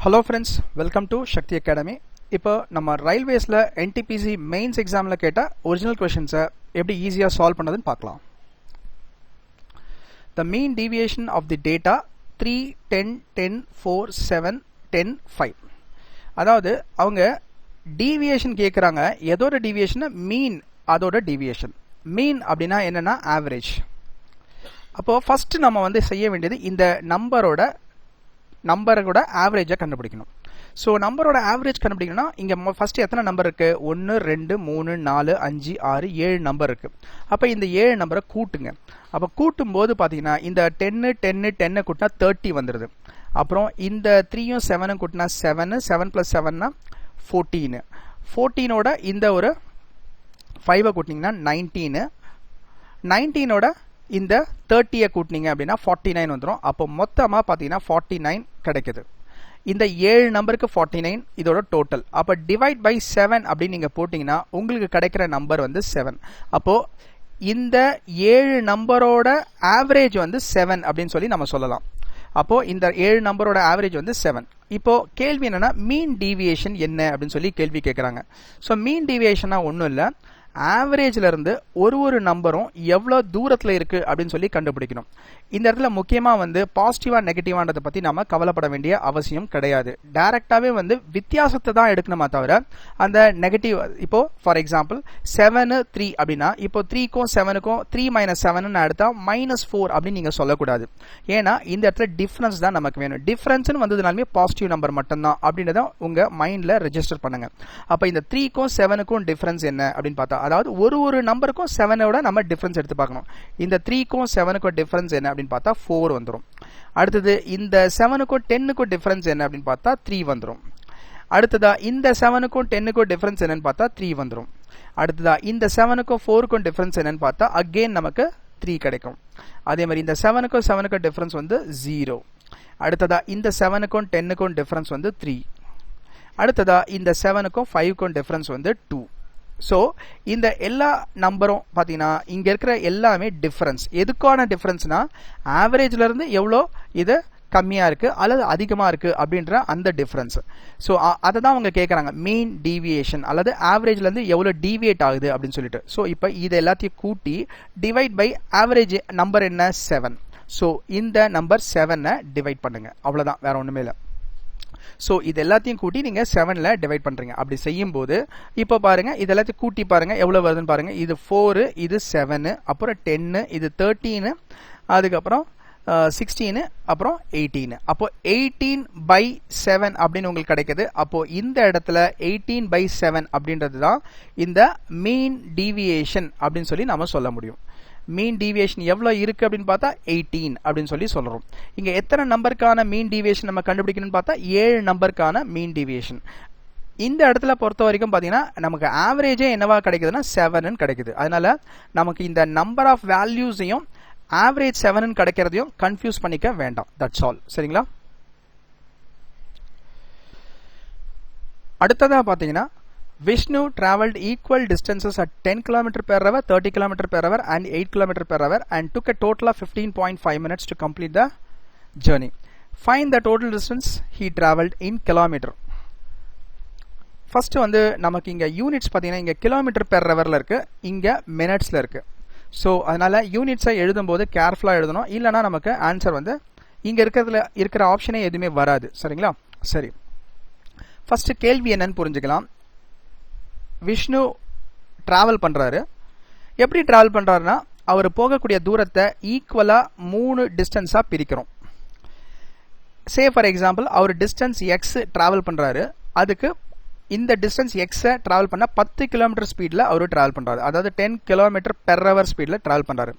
Hello friends, welcome to Shakti Academy. இப்போ நம்ம ரயில்வேஸ்ல NTPC mains எக்ஸாம்ல கேட்ட ஒரிஜினல் क्वेश्चंस எப்படி ஈஸியா சால்வ் பண்ணதுன்னு பார்க்கலாம். The mean deviation of the data 3 10 10 4 7 10 5. அதாவது அவங்க டீவியேஷன் கேக்குறாங்க. எதோட டீவியேஷன்? மீன் அதோட டீவியேஷன். மீன் அப்படினா என்னன்னா ஆவரேஜ். அப்போ ஃபர்ஸ்ட் நம்ம வந்து செய்ய வேண்டியது இந்த நம்பரோட ஆவரேஜை கண்டுபிடிக்கணும். ஸோ நம்பரோட ஆவரேஜ் கண்டுபிடிக்கணும்னா இங்கே ஃபர்ஸ்ட் எத்தனை நம்பர் இருக்கு? 1 2 3 4 5 6 7 நம்பர் இருக்கு. அப்போ இந்த 7 நம்பரை கூட்டுங்க. அப்போ கூட்டும் போது பார்த்தீங்கன்னா இந்த 10 10 10 கூட்டினா 30 வந்துடுது. அப்புறம் இந்த 3யும் 7 கூட்டினா 7 7 + 7 14. 14ஓட இந்த ஒரு 5 கூட்டினீங்கன்னா 19. 19ஓட இந்த 30 கூட்டினீங்க அப்படின்னா 49 வந்துடும். அப்போ மொத்தமாக பார்த்தீங்கன்னா 49 கிடைக்குது. இந்த 7 நம்பருக்கு 49 இதோட டோட்டல். அப்போ டிவைட் பை 7 அப்படின்னு நீங்கள் போட்டிங்கன்னா உங்களுக்கு கிடைக்கிற நம்பர் வந்து 7. அப்போ இந்த 7 நம்பரோட ஆவரேஜ் வந்து 7 அப்படின்னு சொல்லி நம்ம சொல்லலாம். அப்போ இந்த 7 நம்பரோட ஆவரேஜ் வந்து 7. இப்போ கேள்வி என்னன்னா மீன் டீவியேஷன் என்ன அப்படின்னு சொல்லி கேள்வி கேட்குறாங்க. ஸோ மீன் டீவியேஷனா ஒன்றும் இல்லை, ஆவரேஜ்ல இருந்து ஒரு நம்பரும் எவ்வளவு தூரத்துல இருக்கு அப்படின்னு சொல்லி கண்டுபிடிக்கணும். இந்த இடத்துல முக்கியமா வந்து பாசிட்டிவா நெகட்டிவான்றதை பத்தி நாம கவலைப்பட வேண்டிய அவசியம் கிடையாது. டைரக்டாவே வந்து வித்தியாசத்தை தான் எடுக்கணுமா தவிர அந்த நெகட்டிவ். இப்போ ஃபார் எக்ஸாம்பிள் 7 3 அப்படின்னா இப்போ 3க்கும் 7க்கும் 3 - 7 எடுத்தா -4 அப்படின்னு நீங்க சொல்லக்கூடாது. ஏன்னா இந்த இடத்துல டிஃபரன்ஸ் தான் நமக்கு வேணும். டிஃபரன்ஸ் வந்ததுனாலுமே பாசிட்டிவ் நம்பர் மட்டும்தான் அப்படின்றத உங்க மைண்ட்ல ரெஜிஸ்டர் பண்ணுங்க. அப்ப இந்த 3க்கும் 7க்கும் டிஃபரன்ஸ் என்ன அப்படின்னு பார்த்தா, அதாவது ஒரு நம்பருக்கும் 7ஓட நம்ம டிஃபரன்ஸ் எடுத்து பார்க்கணும். இந்த 3க்கும் 7க்கும் டிஃபரன்ஸ் என்ன அப்படின்னு பார்த்தா 4 வந்துடும். அடுத்தது இந்த 7க்கும் 10க்கும் டிஃபரன்ஸ் என்ன அப்படின்னு பார்த்தா 3 வந்துடும். அடுத்ததா இந்த 7க்கும் 10க்கும் டிஃபரன்ஸ் என்னன்னு பார்த்தா 3 வந்துடும். அடுத்ததா இந்த 7க்கும் 4க்கும் டிஃபரன்ஸ் என்னன்னு பார்த்தா அகைன் நமக்கு 3 கிடைக்கும். அதே மாதிரி இந்த 7க்கும் டிஃபரன்ஸ் வந்து 0. அடுத்ததா இந்த 7க்கும் 10க்கும் டிஃபரன்ஸ் வந்து 3. அடுத்ததா இந்த 7க்கும் 5க்கும் டிஃபரன்ஸ் வந்து 2. ஸோ இந்த எல்லா நம்பரும் பார்த்தீங்கன்னா இங்க இருக்கிற எல்லாமே டிஃபரன்ஸ். எதுக்கான டிஃபரன்ஸ்னா ஆவரேஜ்ல இருந்து எவ்வளோ இது கம்மியா இருக்கு அல்லது அதிகமா இருக்கு அப்படின்ற அந்த டிஃபரன்ஸ். ஸோ அதை தான் அவங்க கேட்கறாங்க, மீன் டீவியேஷன் அல்லது ஆவரேஜ்ல இருந்து எவ்வளோ டீவியேட் ஆகுது அப்படின்னு சொல்லிட்டு. ஸோ இப்போ இது எல்லாத்தையும் கூட்டி டிவைட் பை ஆவரேஜ் நம்பர் என்ன 7. ஸோ இந்த நம்பர் 7 டிவைட் பண்ணுங்க, அவ்வளவுதான், வேற ஒண்ணுமே இல்லை. ஸோ இது எல்லாத்தையும் கூட்டி நீங்க 7ல டிவைட் பண்றீங்க. அப்படி செய்யும் போது இப்போ பாருங்க, இது எல்லாத்தையும் கூட்டி பாருங்க எவ்வளவு வருதுன்னு பாருங்க. இது 4, இது 7, அப்புறம் 10, இது 13, அதுக்கப்புறம் 16, அப்புறம் 18. அப்போ 18/7 அப்படின்னு உங்களுக்கு கிடைக்குது. அப்போ இந்த இடத்துல 18/7 அப்படின்றது தான் இந்த மீன் டீவியேஷன் அப்படின்னு சொல்லி நாம சொல்ல முடியும். மீன் டீவியேஷன் எவ்வளவு இருக்கு அப்படின்னு பார்த்தா 18 அப்படின்னு சொல்லி சொல்றோம். இங்க எத்தனை நம்பருக்கான மீன் டீவியேஷன் நம்ம கண்டுபிடிக்கணும்னு பார்த்தா 7 நம்பருக்கான மீன் டீவியேஷன். இந்த இடத்துல பொறுத்த வரைக்கும் பாத்தீங்கன்னா நமக்கு ஆவரேஜே என்னவா கிடைக்குதுன்னா 7 கிடைக்குது. அதனால நமக்கு இந்த நம்பர் ஆஃப் வேல்யூஸையும் ஆவரேஜ் 7 கிடைக்கிறதையும் கன்ஃபியூஸ் பண்ணிக்க வேண்டாம். That's all. சரிங்களா? அடுத்ததா பாத்தீங்கன்னா Vishnu traveled equal distances at 10 km per hour, 30 km per hour and 8 km per hour and took a total of 15.5 minutes to complete the journey. Find the total distance he traveled in kilometer. First வந்து நமக்கு இங்க units பாத்தீங்கன்னா இங்க kilometre per ஹவர்ல இருக்கு, இங்க மினிட்ஸ்ல இருக்கு. ஸோ அதனால யூனிட்ஸை எழுதும்போது கேர்ஃபுல்லா எழுதணும், இல்லைன்னா நமக்கு ஆன்சர் வந்து இங்க இருக்கிற ஆப்ஷனே எதுவுமே வராது. சரிங்களா? சரி, ஃபர்ஸ்ட் கேள்வி என்னன்னு புரிஞ்சுக்கலாம். விஷ்ணு டிராவல் பண்றாரு. எப்படி டிராவல் பண்றாருன்னா அவர் போகக்கூடிய தூரத்தை ஈக்குவலா 3 டிஸ்டன்ஸா பிரிக்கிறோம். Say for example hour distance X travel பண்றாரு. அதுக்கு இந்த டிஸ்டன்ஸ் எக்ஸை டிராவல் பண்ண 10 கிலோமீட்டர் ஸ்பீட்ல அவர் டிராவல் பண்றாரு, அதாவது 10 km per hour ஸ்பீட்ல டிராவல் பண்றாரு.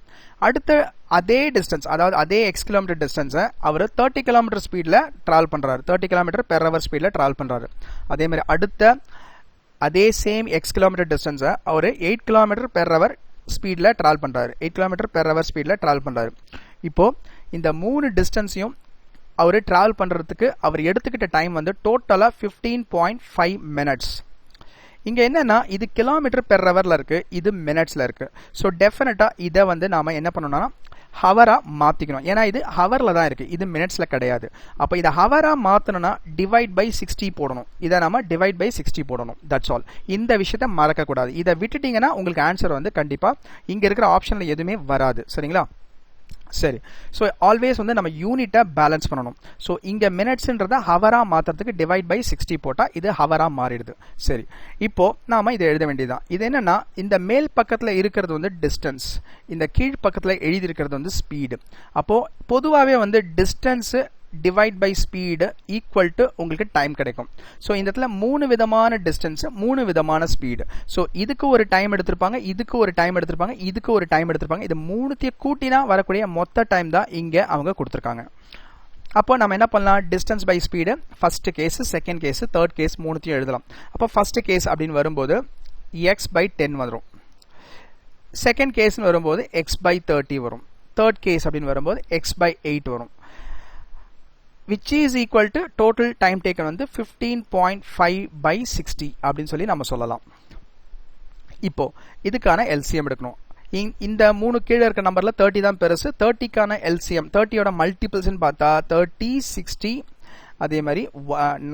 அடுத்த அதே டிஸ்டன்ஸ், அதாவது அதே எக்ஸ் கிலோமீட்டர் டிஸ்டன்ஸை அவர் 30 km ஸ்பீட்ல டிராவல் பண்றாரு, 30 km per hour ஸ்பீட்ல டிராவல் பண்றாரு. அதே மாதிரி அடுத்த அதே சேம் எக்ஸ் கிலோமீட்டர் டிஸ்டன்ஸை அவர் 8 km per hour ஸ்பீட்ல டிராவல் பண்றாரு, 8 km per hour ஸ்பீட்ல டிராவல் பண்றாரு. இப்போ இந்த 3 டிஸ்டன்ஸையும் அவர் டிராவல் பண்றதுக்கு அவர் எடுத்துக்கிட்ட டைம் வந்து டோட்டலா 15.5 மினிட்ஸ். இங்க என்னன்னா இது கிலோமீட்டர் பெர் ஹவர்ல இருக்கு, இது மினிட்ஸ்ல இருக்கு. ஸோ டெஃபினட்டா இதை வந்து நாம என்ன பண்ணணும்னா ஹவரா மாத்திக்கணும். ஏன்னா இது ஹவர்ல தான் இருக்கு, இது மினிட்ஸ்ல கிடையாது. அப்ப இதை ஹவரா மாத்தணும்னா டிவைட் பை 60 போடணும். இதை நம்ம டிவைட் பை 60 போடணும். That's all. இந்த விஷயத்தை மறக்க கூடாது. இதை விட்டுட்டீங்கன்னா உங்களுக்கு ஆன்சர் வந்து கண்டிப்பா இங்க இருக்கிற ஆப்ஷன்ல எதுவுமே வராது. சரிங்களா? சரி. ஸோ ஆல்வேஸ் வந்து நம்ம யூனிட்டை பேலன்ஸ் பண்ணணும். ஸோ இங்கே மினிட்ஸ்ன்றதை ஹவரா மாற்றுறதுக்கு டிவைட் பை 60 போட்டால் இது ஹவரா மாறிடுது. சரி, இப்போ நாம இதை எழுத வேண்டியதுதான். இது என்னன்னா, இந்த மேல் பக்கத்தில் இருக்கிறது வந்து டிஸ்டன்ஸ், இந்த கீழ் பக்கத்தில் எழுதியிருக்கிறது வந்து ஸ்பீடு. அப்போ பொதுவாகவே வந்து distance divide by speed equal to உங்களுக்கு டைம் கிடைக்கும். ஸோ இந்த இடத்துல 3 விதமான டிஸ்டன்ஸ், 3 விதமான ஸ்பீடு. ஸோ இதுக்கு ஒரு டைம் எடுத்திருப்பாங்க, இதுக்கு ஒரு டைம் எடுத்திருப்பாங்க, இதுக்கு ஒரு டைம் எடுத்திருப்பாங்க. இது மூணுத்தையும் கூட்டினா வரக்கூடிய மொத்த டைம் தான் இங்க அவங்க கொடுத்துருக்காங்க. அப்போ நம்ம என்ன பண்ணலாம், distance by speed first case, second case, third case மூணுத்தையும் எழுதலாம். அப்போ ஃபர்ஸ்ட் கேஸ் அப்படின்னு வரும்போது x by 10 வரும். செகண்ட் கேஸ்னு வரும்போது x by 30 வரும். தேர்ட் கேஸ் அப்படின்னு வரும்போது x by 8 வரும். which is equal to total time taken வந்து 15.5 by 60 அப்படின்னு சொல்லி நம்ம சொல்லலாம். இப்போ இதுக்கான LCM எடுக்கணும். இந்த மூணு கீழே இருக்க நம்பர்ல 30 தான் பெருசு. 30க்கான LCM, 30யோட மல்டிபிள்ஸ்னு பார்த்தா 30, 60, அதே மாதிரி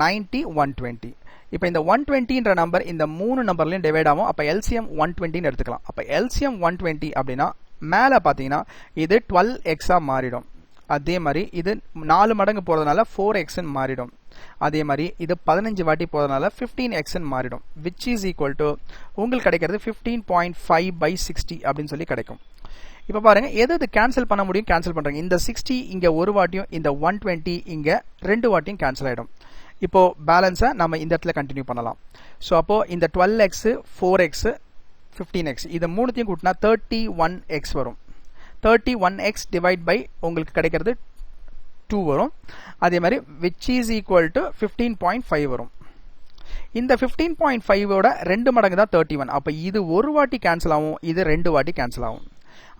90, 120. இப்போ இந்த 120ன்ற நம்பர் இந்த மூணு நம்பர்லையும் டிவைட் ஆகும். அப்போ LCM 120ன்னு எடுத்துக்கலாம். அப்போ LCM 120 அப்படின்னா மேலே பார்த்தீங்கன்னா இது 12x மாறிடும். அதே மாதிரி இது 4 மடங்கு போறதுனால 4x மாறிடும். அதே மாதிரி இது 15 வாட்டி போறதுனால 15x மாறிடும். which is equal to உங்களுக்கு கிடைக்கிறது 15.5 by 60 அப்படின்னு சொல்லி கிடைக்கும். இப்போ பாருங்க, எது கேன்சல் பண்ண முடியும் கேன்சல் பண்றாங்க. இந்த 60 இங்க ஒரு வாட்டியும், இந்த 120 இங்க 2 வாட்டியும் கேன்சல் ஆயிடும். இப்போ பேலன்ஸை நம்ம இந்த இடத்துல கண்டினியூ பண்ணலாம். ஸோ அப்போ இந்த 12x, 4x, 15x இது மூணுத்தையும் கூட்டினா 31x வரும். 31x டிவைட் பை உங்களுக்கு கிடைக்கிறது 2 வரும். அதே மாதிரி which is equal to 15.5 வரும். இந்த 15.5ஓட 2 மடங்கு தான் 31. அப்ப இது ஒரு வாட்டி கேன்சல் ஆகும், இது 2 வாட்டி கேன்சல் ஆகும்.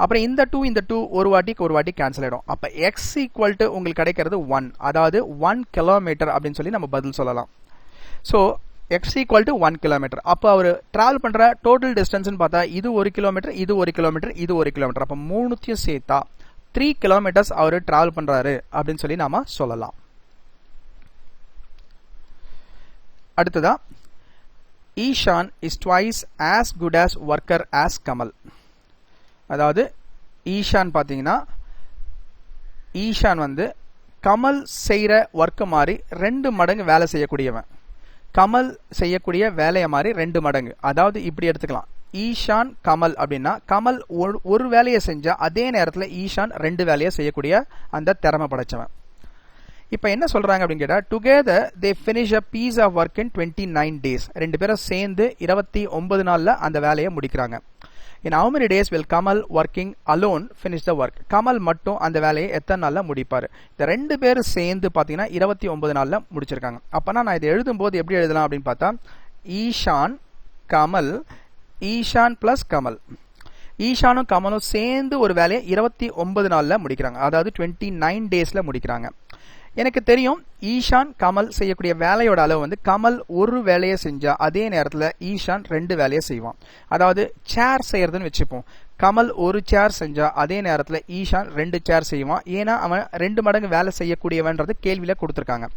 அப்புறம் இந்த 2 ஒரு வாட்டி கேன்சல் ஆயிடும். அப்ப x equal to உங்களுக்கு கிடைக்கிறது 1, அதாவது 1 கிலோமீட்டர் அப்படின்னு சொல்லி நம்ம பதில் சொல்லலாம். So x equal to 1 kilometre. அப்போ அவர் டிராவல் பண்ற டோட்டல் டிஸ்டன்ஸ்னு பார்த்தா இது 1 கிலோமீட்டர், இது 1 கிலோமீட்டர், இது 1 கிலோமீட்டர். அப்போ மூணுத்தையும் சேர்த்தா 3 கிலோமீட்டர்ஸ் அவர் டிராவல் பண்றாரு அப்படின்னு சொல்லி நாம சொல்லலாம். அடுத்ததா, Ishaan is twice as good as worker as Kamal. அதாவது ஈஷான் பாத்தீங்கன்னா, ஈஷான் வந்து கமல் செய்யற ஒர்க் மாதிரி 2 மடங்கு வேலை செய்யக்கூடியவன். கமல் செய்யக்கூடிய வேலையை மாதிரி 2 மடங்கு. அதாவது இப்படி எடுத்துக்கலாம், ஈஷான் கமல் அப்படின்னா கமல் ஒரு வேலையை செஞ்சா அதே நேரத்தில் ஈஷான் 2 வேலையை செய்யக்கூடிய அந்த திறமை படைச்சவன். இப்போ என்ன சொல்றாங்க அப்படின்னு கேட்டா, together they finish a piece of work in 29 days. 2 பேரும் சேர்ந்து 29 நாள்ல அந்த வேலையை முடிக்கிறாங்க. In how many days will Kamal working alone finish the work? Kamal மட்டும் அந்த வேலையை எத்தனை நாள்ல முடிப்பாரு? இந்த 2 பேரும் சேர்ந்து பாத்தீங்கன்னா 29 நாள்ல முடிச்சிருக்காங்க. அப்பனா நான் இதை எழுதும்போது எப்படி எழுதலாம் அப்படின்னு பார்த்தா, ஈஷான் கமல், ஈஷான் பிளஸ் கமல். ஈஷானும் கமலும் சேர்ந்து ஒரு வேலையை 29 நாள்ல முடிக்கிறாங்க, அதாவது 29 டேஸ்ல முடிக்கிறாங்க. எனக்கு தெரியும் ஈஷான் கமல் செய்யக்கூடிய வேலையோட அளவு வந்து கமல் ஒரு வேலையை செஞ்சா அதே நேரத்தில் ஈஷான் 2 வேலையை செய்வான். அதாவது சேர் செய்யறதுன்னு வச்சுப்போம். கமல் ஒரு சேர் செஞ்சா அதே நேரத்தில் ஈஷான் 2 சேர் செய்வான். ஏன்னா அவன் 2 மடங்கு வேலை செய்யக்கூடியவன்றது கேள்வியில கொடுத்துருக்காங்க.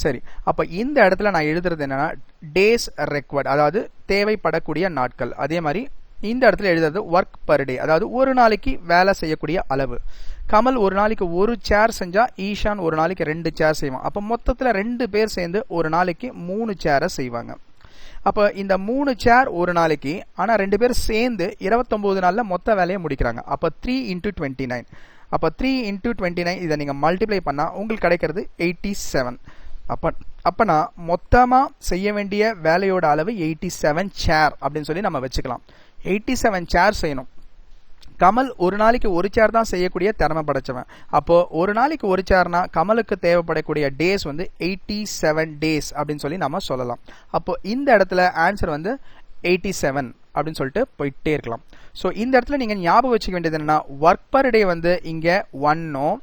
சரி, அப்ப இந்த இடத்துல நான் எழுதுறது என்னன்னா டேஸ் ரெக்வயர்ட், அதாவது தேவைப்படக்கூடிய நாட்கள். அதே மாதிரி இந்த இடத்துல எழுதுறது ஒர்க் பர் டே, அதாவது ஒரு நாளைக்கு வேலை செய்யக்கூடிய அளவு. கமல் ஒரு நாளைக்கு ஒரு சேர் செஞ்சா ஈஷான் ஒரு நாளைக்கு 2 சேர் செய்வான். அப்ப மொத்தத்துல 2 பேர் சேர்ந்து ஒரு நாளைக்கு 3 சேரை செய்வாங்க. அப்ப இந்த 3 சேர் ஒரு நாளைக்கு, ஆனா 2 பேர் சேர்ந்து 29 நாள்ல மொத்த வேலையை முடிக்கிறாங்க. அப்ப 3 into 29. அப்ப 3 into 29 இதை நீங்க மல்டிப்ளை பண்ணா உங்களுக்கு கிடைக்கிறது 87. அப்பனா மொத்தமா செய்ய வேண்டிய வேலையோட அளவு 87 சேர் அப்படின்னு சொல்லி நம்ம வச்சுக்கலாம். 87 சேர் செய்யணும். கமல் ஒரு நாளைக்கு ஒரு சேர் தான் செய்யக்கூடிய திறமை படைச்சவன். அப்போ ஒரு நாளைக்கு ஒரு சேர்னா கமலுக்கு தேவைப்படக்கூடிய டேஸ் வந்து 87 டேஸ் அப்படின்னு சொல்லி நம்ம சொல்லலாம். அப்போ இந்த இடத்துல ஆன்சர் வந்து 87 அப்படின்னு சொல்லிட்டு போயிட்டே இருக்கலாம். ஸோ இந்த இடத்துல நீங்க ஞாபகம் வச்சுக்க வேண்டியது என்னன்னா, ஒர்க் பர் டே வந்து இங்க 1னும்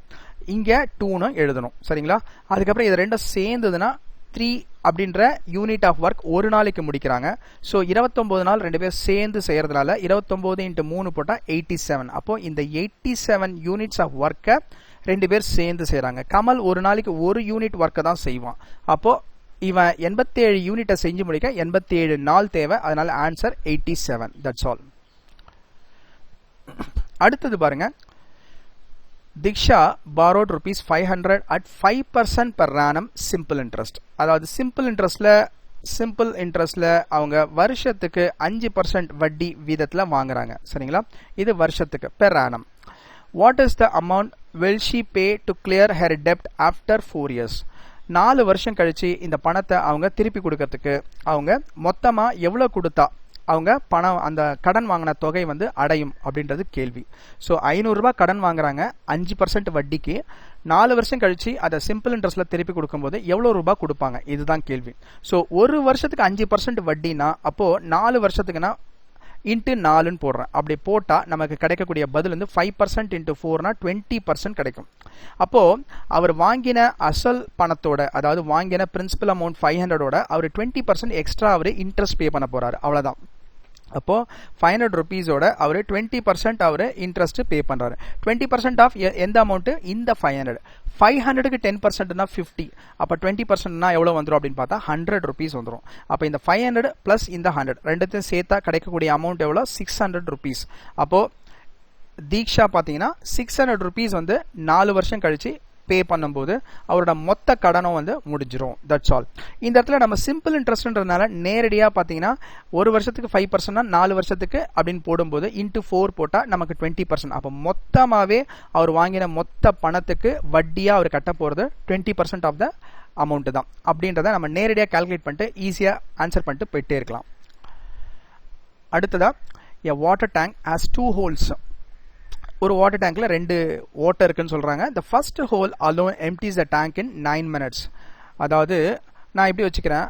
இங்க 2னும் எழுதணும். சரிங்களா? அதுக்கப்புறம் இது ரெண்டும் சேர்ந்ததுன்னா 3 அப்படின்ற யூனிட் ஆஃப் ஒர்க் ஒரு நாளைக்கு முடிக்கிறாங்க. ஸோ 29 நாள் ரெண்டு பேர் சேர்ந்து செய்யறதுனால 29 × 3 போட்டால் 87. அப்போ இந்த 87 யூனிட்ஸ் ஆஃப் ஒர்க்கை ரெண்டு பேர் சேர்ந்து செய்கிறாங்க. கமல் ஒரு நாளைக்கு ஒரு யூனிட் ஒர்க்கை தான் செய்வான். அப்போ இவன் 87 யூனிட்டை செஞ்சு முடிக்க 87 நாள் தேவை. அதனால ஆன்சர் 87. That's all. அடுத்தது பாருங்க, Diksha borrowed ₹500 at 5% per annum simple interest. அதாவது சிம்பிள் இன்ட்ரெஸ்ட்ல அவங்க வருஷத்துக்கு 5% வட்டி வீதத்துல வாங்குறாங்க. சரிங்களா? இது வருஷத்துக்கு per annum. What is the amount will she pay to clear her debt after 4 years? 4 வருஷம் கழிச்சு இந்த பணத்தை அவங்க திருப்பி கொடுக்கறதுக்கு அவங்க மொத்தமா எவ்வளவு கொடுத்தா அவங்க பணம் அந்த கடன் வாங்கின தொகை வந்து அடையும் அப்படின்றது கேள்வி. ஸோ 500 ரூபாய் கடன் வாங்குறாங்க 5% வட்டிக்கு. 4 வருஷம் கழிச்சு அதை சிம்பிள் இன்ட்ரெஸ்ட்ல திருப்பி கொடுக்கும்போது எவ்வளவு ரூபாய் கொடுப்பாங்க, இதுதான் கேள்வி. ஸோ ஒரு வருஷத்துக்கு 5% வட்டினா அப்போ 4 வருஷத்துக்குன்னா இன்ட்டு 4ன்னு போடுறேன். அப்படி போட்டா நமக்கு கிடைக்கக்கூடிய பதில் வந்து 5% × 4னா 20% கிடைக்கும். அப்போ அவர் வாங்கின அசல் பணத்தோட, அதாவது வாங்கின பிரின்சிபல் அமௌண்ட் 500ஓட அவர் 20% எக்ஸ்ட்ரா அவர் இன்ட்ரெஸ்ட் பே பண்ண போறாரு. அவ்வளவுதான். அப்போ 500 rupeesோட அவர் 20% அவர் இன்ட்ரெஸ்ட் பே பண்றாரு. 20% ஆஃப் எந்த அமௌண்ட்? இந்த 500. 500க்கு 10%னா 50. அப்ப 20%னா எவ்வளவு வந்துரும் அப்படின்னு பார்த்தா 100 rupees வந்துரும். அப்ப இந்த 500 பிளஸ் இந்த 100 ரெண்டுத்தையும் சேர்த்தா கிடைக்கக்கூடிய அமௌண்ட் எவ்வளவு? 600 rupees. அப்போ தீக்ஷா பாத்தீங்கன்னா 600 rupees வந்து 4 வருஷம் கழிச்சு பே பண்ணும்போது அவரோட மொத்த கடனும் வந்து முடிஞ்சிரும். That's all. இந்த இடத்துல நம்ம சிம்பிள் இன்ட்ரெஸ்ட்ன்றதுனால நேரடியா பாத்தீங்கன்னா ஒரு வருஷத்துக்கு 5%னா 4 வருஷத்துக்கு அப்படின்னு போடும்போது இன்ட்டு 4 போட்டா நமக்கு 20%. அப்ப மொத்தமாவே அவர் வாங்கின மொத்த பணத்துக்கு வட்டியா அவர் கட்ட போறது 20% ஆஃப் த அமௌண்ட் தான். அப்படின்றத நம்ம நேரடியா கால்குலேட் பண்ணிட்டு ஈஸியா ஆன்சர் பண்ணிட்டு போயிட்டே இருக்கலாம். அடுத்ததா, a water tank has 2 holes. ஒரு வாட்டர் டேங்க்ல 2 வாட்டர் இருக்குன்னு சொல்றாங்க. the first hole alone empties the tank in 9 minutes. அதாவது நான் இப்படி வச்சுக்கிறேன்,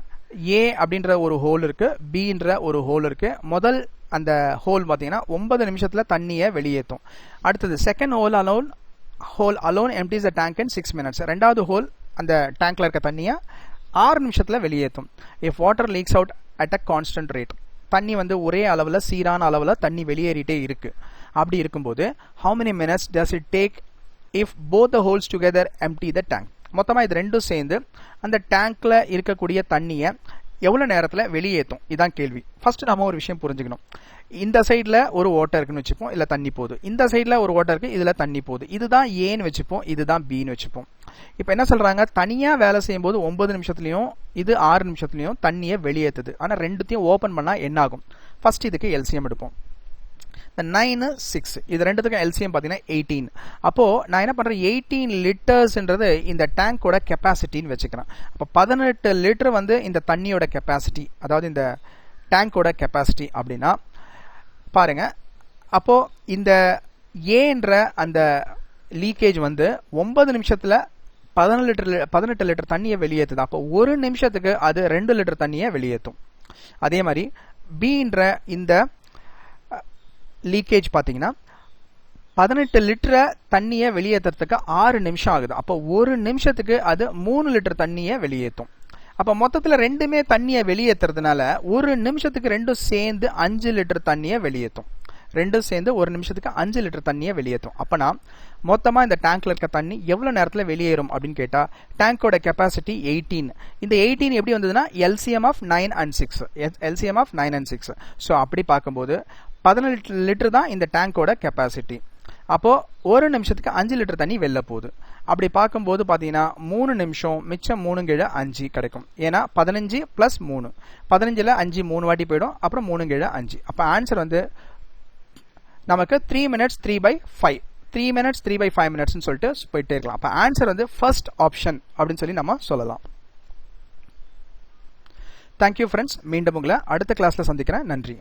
A அப்படின்ற ஒரு ஹோல் இருக்கு, Bன்ற ஒரு ஹோல் இருக்கு. முதல் அந்த ஹோல் பாத்தீங்கன்னா 9 நிமிஷத்துல தண்ணியை வெளியேற்றும். அடுத்தது second whole alone empties the tank in 6 minutes. ரெண்டாவது ஹோல் அந்த டேங்க்ல இருக்க தண்ணியை 6 நிமிஷத்துல வெளியேற்றும். if water leaks out at a constant rate. தண்ணி வந்து ஒரே அளவுல சீரான அளவுல தண்ணி வெளியேறிட்டே இருக்கு. அப்படி இருக்கும்போது how many minutes does it take if both the holes together empty the tank? மொத்தமா இது ரெண்டும் சேர்ந்து அந்த டேங்க்ல இருக்கக்கூடிய தண்ணியை எவ்வளவு நேரத்துல வெளியேற்றும், இதான் கேள்வி. ஃபர்ஸ்ட் நாம ஒரு விஷயம் புரிஞ்சுக்கணும். இந்த சைடுல ஒரு வாட்டர் இருக்குன்னு வச்சுப்போம், இல்ல தண்ணி போகுது. இந்த சைடுல ஒரு வாட்டர் இருக்கு, இதுல தண்ணி போகுது. இதுதான் ஏன்னு வச்சுப்போம், இதுதான் பின்னு வச்சுப்போம். இப்ப என்ன சொல்றாங்க, தனியா வேலை செய்யும் போது 9 நிமிஷத்துலயும் இது 6 நிமிஷத்துலயும் தண்ணியை வெளியேற்றுது. ஆனா ரெண்டுத்தையும் ஓபன் பண்ணா என்ன ஆகும்? ஃபர்ஸ்ட் இதுக்கு எல்சிஎம் எடுப்போம். 9 6 இது ரெண்டுத்துக்கும் எல்சிஎம் பாத்தீங்கன்னா 18. அப்போ நான் என்ன பண்றேன், 18 லிட்டர்ஸ்ன்றது இந்த டேங்கோட கெப்பாசிட்டின்னு வச்சுக்கிறேன். அப்ப 18 லிட்டர் வந்து இந்த தண்ணியோட கெப்பாசிட்டி, அதாவது இந்த டேங்கோட கெப்பாசிட்டி அப்படின்னா பாருங்க. அப்போ இந்த ஏன்ற அந்த லீக்கேஜ் வந்து 9 நிமிஷத்துல 18 லிட்டர் தண்ணியை வெளியேற்றுது. அப்போ ஒரு நிமிஷத்துக்கு அது 2 லிட்டர் தண்ணியை வெளியேற்றும். அதே மாதிரி பீன்ற இந்த லீக்கேஜ் பாத்தீங்கன்னா 18 லிட்டரை தண்ணியை வெளியேற்றுறதுக்கு 6 நிமிஷம் ஆகுது. அப்போ ஒரு நிமிஷத்துக்கு அது 3 லிட்டர் தண்ணியை வெளியேற்றும். அப்ப மொத்தத்துல ரெண்டுமே தண்ணியை வெளியேற்றுறதுனால ஒரு நிமிஷத்துக்கு ரெண்டும் சேர்ந்து 5 லிட்டர் தண்ணியை வெளியேற்றும். ரெண்டும் சேர்ந்து ஒரு நிமிஷத்துக்கு 5 லிட்டர் தண்ணியை வெளியேற்றும். அப்பனா மொத்தமா இந்த டேங்க்ல இருக்க தண்ணி எவ்வளவு நேரத்துல வெளியேறும் அப்படின்னு கேட்டா டேங்கோட கெப்பாசிட்டி 18. இந்த 18 எப்படி வந்ததுன்னா LCM of 9 and 6. LCM of 9 and 6. So அப்படி பார்க்கும்போது 18 லிட்டர் தான் இந்த டேங்கோட கெப்பாசிட்டி. அப்போ ஒரு நிமிஷத்துக்கு 5 லிட்டர் தண்ணி வெளில போகுது. அப்படி பார்க்கும்போது பாத்தீங்கன்னா 3 நிமிஷம் மிச்சம் 3 கீழே 5 கிடைக்கும். ஏன்னா 15 + 3, 15ல 5 3 வாட்டி போயிடும், அப்புறம் 3 கீழே 5. அப்ப ஆன்சர் வந்து நமக்கு 3 minutes 3/5, 3 minutes 3/5 minutes சொல்லிட்டு போயிட்டே இருக்கலாம். அப்ப ஆன்சர் வந்து ஃபர்ஸ்ட் ஆப்ஷன் அப்படின்னு சொல்லி நம்ம சொல்லலாம். Thank you friends. மீண்டும் உங்களை அடுத்த கிளாஸ்ல சந்திக்கிறேன். நன்றி.